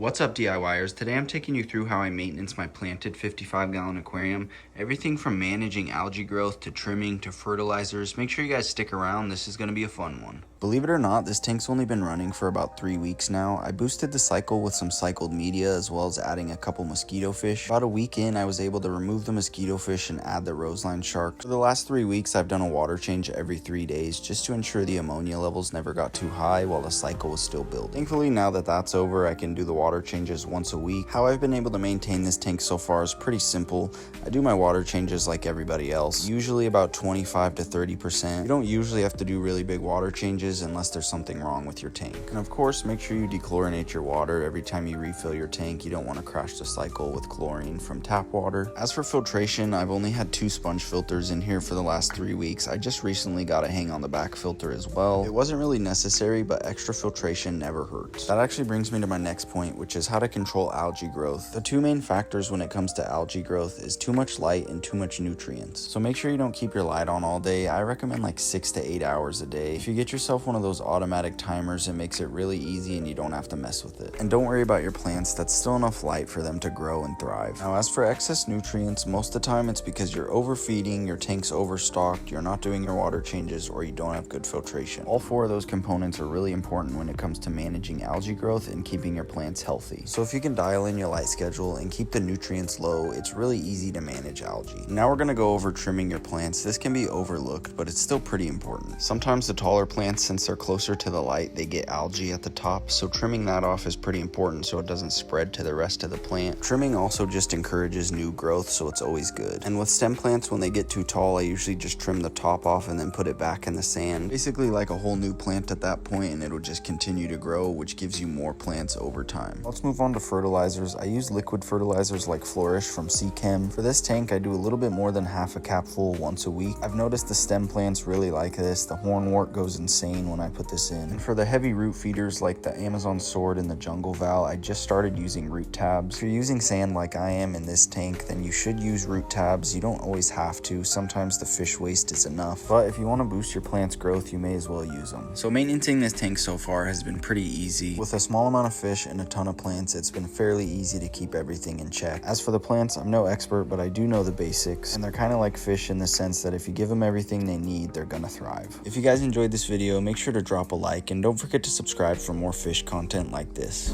What's up, DIYers? Today I'm taking you through how I maintenance my planted 55-gallon aquarium. Everything from managing algae growth to trimming to fertilizers. Make sure you guys stick around. This is going to be a fun one. Believe it or not, this tank's only been running for about 3 weeks now. I boosted the cycle with some cycled media as well as adding a couple mosquito fish. About a week in, I was able to remove the mosquito fish and add the roseline shark. For the last 3 weeks, I've done a water change every 3 days just to ensure the ammonia levels never got too high while the cycle was still building. Thankfully, now that that's over, I can do the water changes once a week. How I've been able to maintain this tank so far is pretty simple. I do my water changes like everybody else, usually about 25 to 30%. You don't usually have to do really big water changes unless there's something wrong with your tank. And of course, make sure you dechlorinate your water every time you refill your tank. You don't want to crash the cycle with chlorine from tap water. As for filtration, I've only had 2 sponge filters in here for the last 3 weeks. I just recently got a hang on the back filter as well. It wasn't really necessary, but extra filtration never hurts. That actually brings me to my next point, which is how to control algae growth. The 2 main factors when it comes to algae growth is too much light and too much nutrients. So make sure you don't keep your light on all day. I recommend like 6 to 8 hours a day. If you get yourself one of those automatic timers, it makes it really easy and you don't have to mess with it. And don't worry about your plants, that's still enough light for them to grow and thrive. Now, as for excess nutrients, most of the time it's because you're overfeeding, your tank's overstocked, you're not doing your water changes, or you don't have good filtration. All 4 of those components are really important when it comes to managing algae growth and keeping your plants healthy. So if you can dial in your light schedule and keep the nutrients low, it's really easy to manage algae. Now we're going to go over trimming your plants. This can be overlooked, but it's still pretty important. Sometimes the taller plants, since they're closer to the light, they get algae at the top, so trimming that off is pretty important so it doesn't spread to the rest of the plant. Trimming also just encourages new growth, so it's always good. And with stem plants, when they get too tall, I usually just trim the top off and then put it back in the sand. Basically like a whole new plant at that point, and it'll just continue to grow, which gives you more plants over time. Let's move on to fertilizers. I use liquid fertilizers like Flourish from Chem. For this tank, I do a little bit more than half a capful once a week. I've noticed the stem plants really like this. The hornwort goes insane when I put this in. And for the heavy root feeders like the Amazon Sword and the Jungle Val, I just started using root tabs. If you're using sand like I am in this tank, then you should use root tabs. You don't always have to. Sometimes the fish waste is enough. But if you want to boost your plant's growth, you may as well use them. So maintaining this tank so far has been pretty easy. With a small amount of fish and a ton of plants, it's been fairly easy to keep everything in check. As for the plants, I'm no expert, but I do know the basics. And they're kind of like fish in the sense that if you give them everything they need, they're gonna thrive. If you guys enjoyed this video, make sure to drop a like and don't forget to subscribe for more fish content like this.